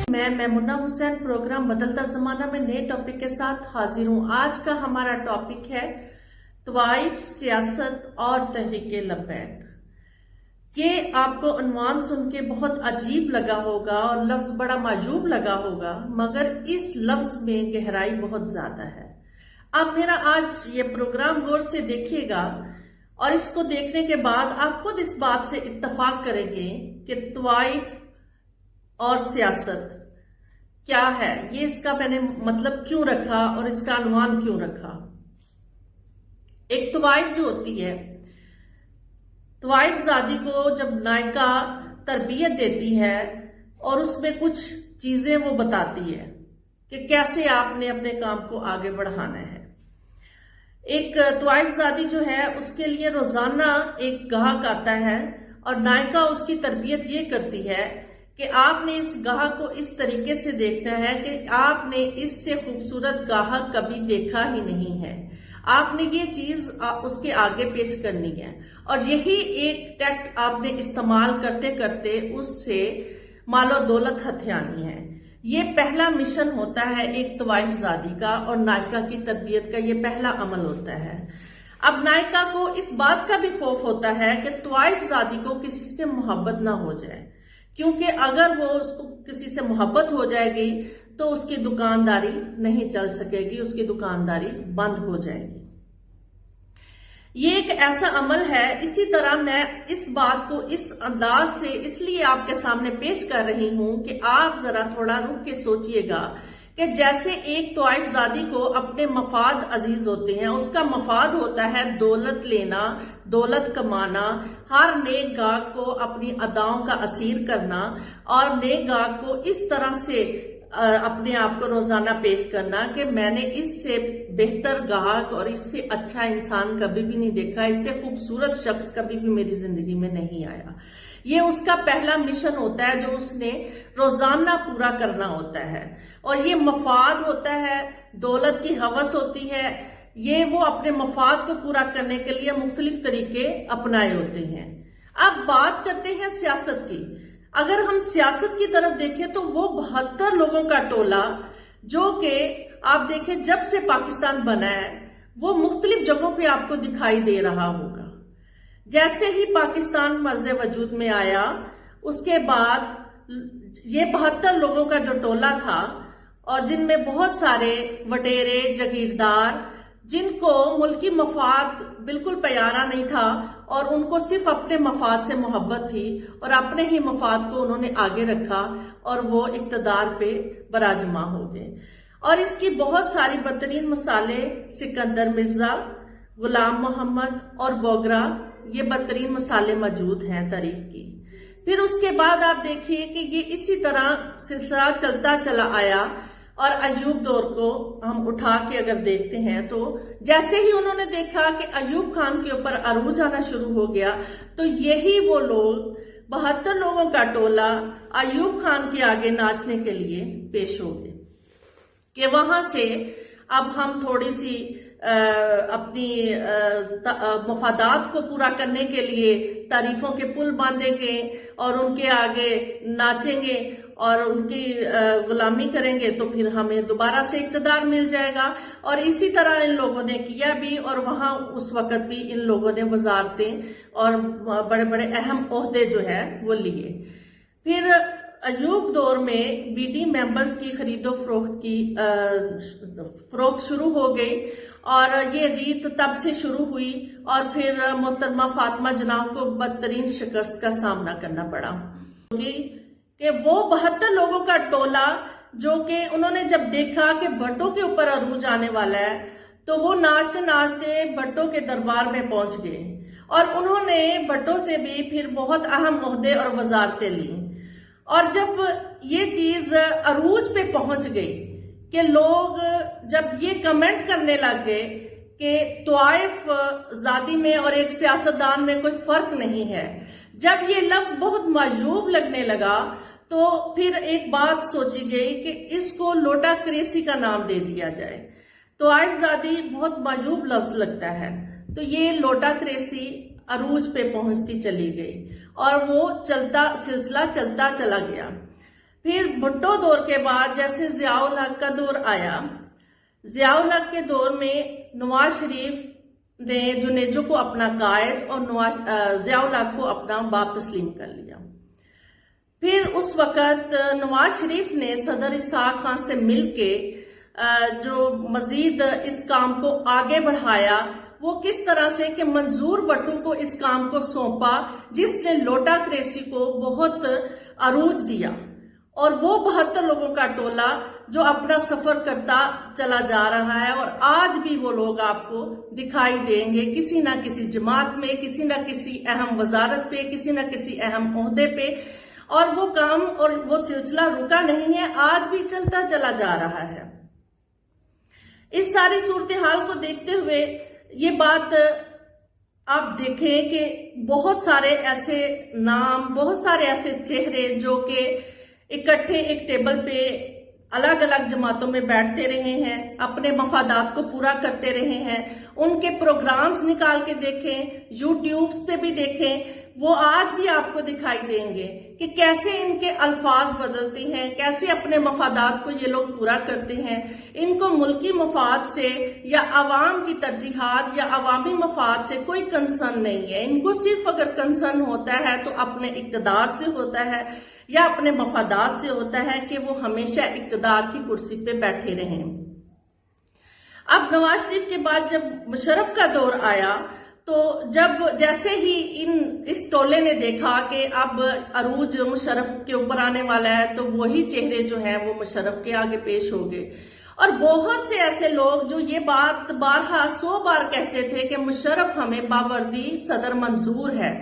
मैं मैमुना हुसैन प्रोग्राम बदलता जमाना में नए टॉपिक के साथ हाजिर हूं। आज का हमारा टॉपिक है तवाइफ, सियासत और तहरीके लब्बैक। ये आपको उन्वान सुन के बहुत अजीब लगा होगा और लफ्ज बड़ा मायूब लगा होगा, मगर इस लफ्ज में गहराई बहुत ज्यादा है। आप मेरा आज ये प्रोग्राम गौर से देखिएगा और इसको देखने के बाद आप खुद इस बात से इत्तफाक करेंगे कि तवाइफ और सियासत क्या है, ये इसका मैंने मतलब क्यों रखा और इसका अनुमान क्यों रखा। एक तवाइफ जो होती है, तवाइफ ज़ादी को जब नायका तरबियत देती है और उसमें कुछ चीजें वो बताती है कि कैसे आपने अपने काम को आगे बढ़ाना है। एक तवाइफ ज़ादी जो है उसके लिए रोजाना एक गाहक आता है और नायका उसकी तरबियत ये करती है कि आपने इस गाहक को इस तरीके से देखना है कि आपने इससे खूबसूरत गाहक कभी देखा ही नहीं है। आपने ये चीज उसके आगे पेश करनी है और यही एक टैक्ट आपने इस्तेमाल करते करते उससे मालो दौलत हथियानी है। ये पहला मिशन होता है एक तवाइफ ज़ादी का और नायका की तरबियत का ये पहला अमल होता है। अब नायका को इस बात का भी खौफ होता है कि तवाइफ ज़ादी को किसी से मोहब्बत ना हो जाए, क्योंकि अगर वो उसको किसी से मोहब्बत हो जाएगी तो उसकी दुकानदारी नहीं चल सकेगी, उसकी दुकानदारी बंद हो जाएगी। ये एक ऐसा अमल है। इसी तरह मैं इस बात को इस अंदाज से इसलिए आपके सामने पेश कर रही हूं कि आप जरा थोड़ा रुक के सोचिएगा कि जैसे एक तवाइफ ज़ादी को अपने मफाद अजीज होते हैं, उसका मफाद होता है दौलत लेना, दौलत कमाना, हर नेक गाहक को अपनी अदाओं का असीर करना और नेक गाहक को इस तरह से अपने आप को रोजाना पेश करना कि मैंने इससे बेहतर गाहक और इससे अच्छा इंसान कभी भी नहीं देखा, इससे खूबसूरत शख्स कभी भी मेरी जिंदगी में नहीं आया। ये उसका पहला मिशन होता है जो उसने रोजाना पूरा करना होता है और ये मफाद होता है, दौलत की हवस होती है। ये वो अपने मफाद को पूरा करने के लिए मुख्तलिफ तरीके अपनाए होते हैं। अब बात करते हैं सियासत की। अगर हम सियासत की तरफ देखें तो वो 72 लोगों का टोला जो कि आप देखें जब से पाकिस्तान बना है वो मुख्तलिफ जगहों पे आपको दिखाई दे रहा होगा। जैसे ही पाकिस्तान मर्ज़े वजूद में आया उसके बाद ये 72 लोगों का जो टोला था और जिनमें बहुत सारे वडेरे, जागीरदार, जिनको मुल्की मफाद बिल्कुल प्यारा नहीं था और उनको सिर्फ अपने मफाद से मोहब्बत थी और अपने ही मफाद को उन्होंने आगे रखा और वो इक़्तिदार पे बराजमा हो गए। और इसकी बहुत सारी बदतरीन मिसालें सिकंदर मिर्जा, गुलाम मोहम्मद और बोगरा, ये बदतरीन मिसालें मौजूद हैं तारीख की। फिर उसके बाद आप देखिए कि ये इसी तरह सिलसिला चलता चला आया और अयूब दौर को हम उठा के अगर देखते हैं तो जैसे ही उन्होंने देखा कि अयूब खान के ऊपर अरूज आना शुरू हो गया तो यही वो लोग 72 लोगों का टोला अयूब खान के आगे नाचने के लिए पेश हो गए कि वहां से अब हम थोड़ी सी अपनी मफादात को पूरा करने के लिए तारीफों के पुल बांधेंगे और उनके आगे नाचेंगे और उनकी गुलामी करेंगे तो फिर हमें दोबारा से इक़्तिदार मिल जाएगा। और इसी तरह इन लोगों ने किया भी और वहां उस वक्त भी इन लोगों ने वजारतें और बड़े बड़े अहम ओहदे जो है वो लिए। फिर अयूब दौर में बीडी मेंबर्स की खरीदो फरोख्त शुरू हो गई और ये रीत तब से शुरू हुई और फिर मोहतरमा फातिमा जनाब को बदतरीन शिकस्त का सामना करना पड़ा कि वो 72 लोगों का टोला जो कि उन्होंने जब देखा कि भट्टो के ऊपर अरूज आने वाला है तो वो नाचते नाचते भट्टो के दरबार में पहुंच गए और उन्होंने भट्टो से भी फिर बहुत अहम ओहदे और वजारतें ली। और जब ये चीज अरूज पे पहुंच गई कि लोग जब ये कमेंट करने लग गए कि तवाइफ ज़ादी में और एक सियासतदान में कोई फर्क नहीं है, जब ये लफ्ज बहुत मायूब लगने लगा तो फिर एक बात सोची गई कि इसको लोटाक्रेसी का नाम दे दिया जाए। तवाइफ ज़ादी बहुत मायूब लफ्ज लगता है तो ये लोटाक्रेसी अरूज पे पहुंचती चली गई और वो सिलसिला चलता चला गया। फिर भुट्टो दौर के बाद जैसे जियाउल हक का दौर आया, जियाउल हक के दौर में नवाज शरीफ ने जुनेजो को अपना कायद और जियाउल हक को अपना बाप तस्लीम कर लिया। फिर उस वक्त नवाज शरीफ ने सदर इसाक खान से मिलके जो मजीद इस काम को आगे बढ़ाया, वो किस तरह से कि मंजूर भट्टू को इस काम को सौंपा, जिसने लोटाक्रेसी को बहुत अरूज दिया, और वो 72 लोगों का टोला जो अपना सफर करता चला जा रहा है। और आज भी वो लोग आपको दिखाई देंगे किसी ना किसी जमात में, किसी ना किसी अहम वजारत पे, किसी ना किसी अहम ओहदे पे, और वो काम और वो सिलसिला रुका नहीं है, आज भी चलता चला जा रहा है। इस सारी सूरत हाल को देखते हुए ये बात आप देखें कि बहुत सारे ऐसे नाम, बहुत सारे ऐसे चेहरे जो कि इकट्ठे एक टेबल पे अलग अलग जमातों में बैठते रहे हैं, अपने मफादात को पूरा करते रहे हैं, उनके प्रोग्राम्स निकाल के देखें, यूट्यूब्स पे भी देखें, वो आज भी आपको दिखाई देंगे कि कैसे इनके अल्फाज बदलते हैं, कैसे अपने मफादात को ये लोग पूरा करते हैं। इनको मुल्की मफाद से या अवाम की तरजीहात या अवामी मफाद से कोई कंसर्न नहीं है। इनको सिर्फ अगर कंसर्न होता है तो अपने इक्तदार से होता है या अपने मफादात से होता है कि वो हमेशा इक्तदार की कुर्सी पे बैठे रहें। अब नवाज शरीफ के बाद जब मुशर्रफ का दौर आया, तो जब जैसे ही इस टोले ने देखा कि अब अरूज मुशर्रफ के ऊपर आने वाला है, तो वही चेहरे जो हैं वो मुशर्रफ के आगे पेश हो गए। और बहुत से ऐसे लोग जो ये बात बारहा 100 बार कहते थे कि मुशर्रफ हमें बावर्दी सदर मंजूर है,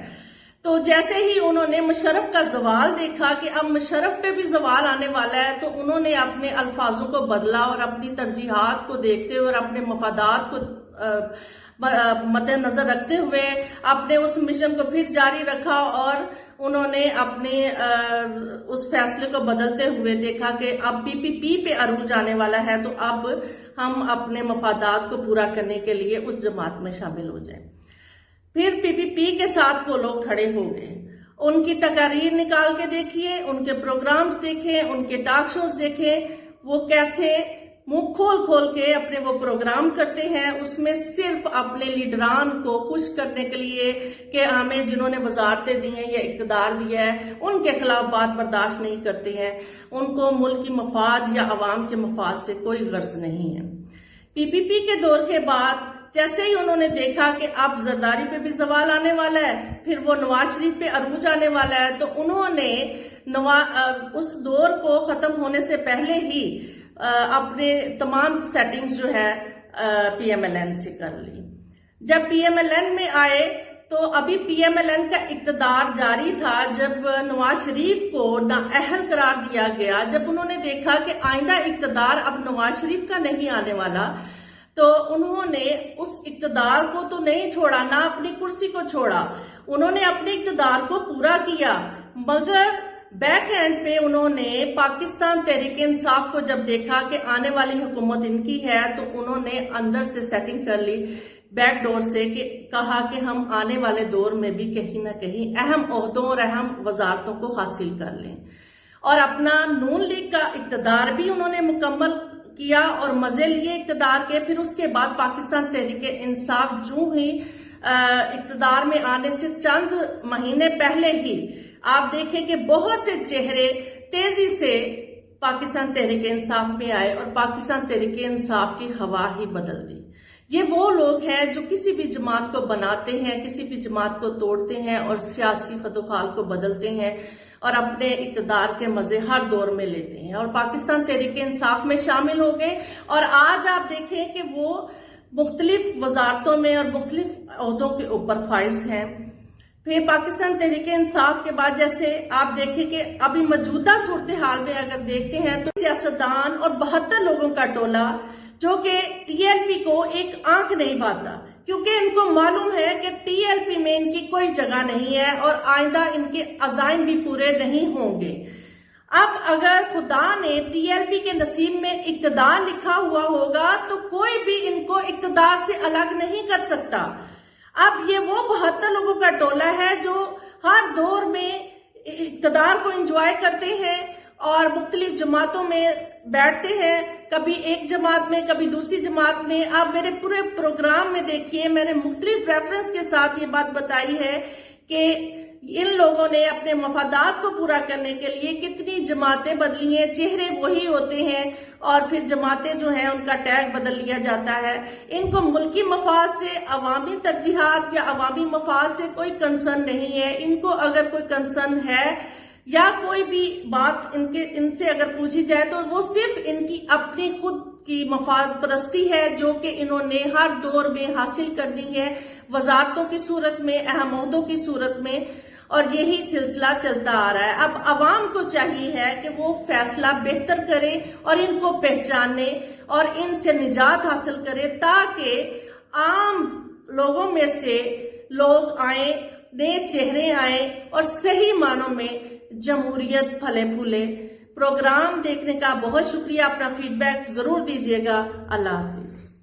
तो जैसे ही उन्होंने मुशर्रफ का जवाल देखा कि अब मुशर्रफ पे भी जवाल आने वाला है, तो उन्होंने अपने अल्फाजों को बदला और अपनी तरजीहात को देखते हुए और अपने मफादात को मद्देनजर रखते हुए अपने उस मिशन को फिर जारी रखा, और उन्होंने अपने उस फैसले को बदलते हुए देखा कि अब पीपीपी पे अरूज आने वाला है, तो अब हम अपने मफादात को पूरा करने के लिए उस जमात में शामिल हो जाएं। फिर पीपीपी के साथ वो लोग खड़े हो गए। उनकी तकारीर निकाल के देखिए, उनके प्रोग्राम्स देखें, उनके टॉक शोज देखें, वो कैसे मुंह खोल खोल के अपने वो प्रोग्राम करते हैं। उसमें सिर्फ अपने लीडरान को खुश करने के लिए कि हमें जिन्होंने वजारतें दी हैं या इक़्तिदार दिया है उनके खिलाफ बात बर्दाश्त नहीं करते हैं। उनको मुल्क की मफाद या अवाम के मफाद से कोई गर्ज नहीं है। पीपीपी के दौर के बाद जैसे ही उन्होंने देखा कि अब जरदारी पे भी सवाल आने वाला है, फिर वो नवाज शरीफ पे अरूज आने वाला है, तो उन्होंने उस दौर को खत्म होने से पहले ही अपने तमाम सेटिंग्स जो है पीएमएलएन से कर ली। जब पीएमएलएन में आए तो अभी पीएमएलएन का इक़्तिदार जारी था जब नवाज शरीफ को नाअहल करार दिया गया। जब उन्होंने देखा कि आइंदा इक़्तिदार अब नवाज शरीफ का नहीं आने वाला, तो उन्होंने उस इक़्तिदार को तो नहीं छोड़ा, ना अपनी कुर्सी को छोड़ा, उन्होंने अपने इक़्तिदार को पूरा किया। मगर बैक एंड पे उन्होंने पाकिस्तान तहरीक इंसाफ को जब देखा कि आने वाली हुकूमत इनकी है, तो उन्होंने अंदर से सेटिंग कर ली बैक डोर से कि कहा कि हम आने वाले दौर में भी कहीं ना कहीं अहम ओहदों और अहम वजारतों को हासिल कर लें। और अपना नून लीग का इक़्तिदार भी उन्होंने मुकम्मल किया और मजे लिए इक़्तिदार के। फिर उसके बाद पाकिस्तान तहरीक इंसाफ जो ही इक़्तिदार में आने से चंद महीने पहले ही आप देखें कि बहुत से चेहरे तेजी से पाकिस्तान तहरीक इंसाफ में आए और पाकिस्तान तहरीक इंसाफ की हवा ही बदल दी। ये वो लोग हैं जो किसी भी जमात को बनाते हैं, किसी भी जमात को तोड़ते हैं और सियासी खतोखाल को बदलते हैं और अपने इक़्तिदार के मजे हर दौर में लेते हैं और पाकिस्तान तहरीक इंसाफ में शामिल हो गए। और आज आप देखें कि वो मुख्तलिफ वजारतों में और मुख्तलिफ ओहदों के ऊपर फाइज हैं। फिर पाकिस्तान तहरीक इंसाफ के बाद जैसे आप देखें कि अभी मौजूदा सूरत हाल में अगर देखते हैं तो सियासतदान और 72 लोगों का टोला जो कि टीएलपी को एक आंख नहीं पाता, क्योंकि इनको मालूम है कि टीएलपी में इनकी कोई जगह नहीं है और आइंदा इनके अज़ाइम भी पूरे नहीं होंगे। अब अगर खुदा ने टीएलपी के नसीब में इक़्तिदार लिखा हुआ होगा तो कोई भी इनको इक़्तिदार से अलग नहीं कर सकता। अब ये वो 72 लोगों का टोला है जो हर दौर में इक़्तिदार को एंजॉय करते हैं और मुख्तलिफ जमातों में बैठते हैं, कभी एक जमात में कभी दूसरी जमात में। आप मेरे पूरे प्रोग्राम में देखिए, मैंने मुख्तलिफ रेफरेंस के साथ ये बात बताई है कि इन लोगों ने अपने मफादात को पूरा करने के लिए कितनी जमातें बदली हैं। चेहरे वही होते हैं और फिर जमातें जो हैं उनका टैग बदल लिया जाता है। इनको मुल्की मफाद से, अवामी तरजीहात या अवामी मफाद से कोई कंसर्न नहीं है। इनको अगर कोई कंसर्न है या कोई भी बात इनसे अगर पूछी जाए तो वो सिर्फ इनकी अपनी खुद की मफाद परस्ती है, जो कि इन्होंने हर दौर में हासिल करनी है, वजारतों की सूरत में, अहम ओहदों की सूरत में, और यही सिलसिला चलता आ रहा है। अब अवाम को चाहिए है कि वो फैसला बेहतर करे और इनको पहचाने और इनसे निजात हासिल करे, ताकि आम लोगों में से लोग आए, नए चेहरे आए और सही मानों में जमहूरियत फले फूले। प्रोग्राम देखने का बहुत शुक्रिया। अपना फीडबैक जरूर दीजिएगा। अल्लाह हाफिज।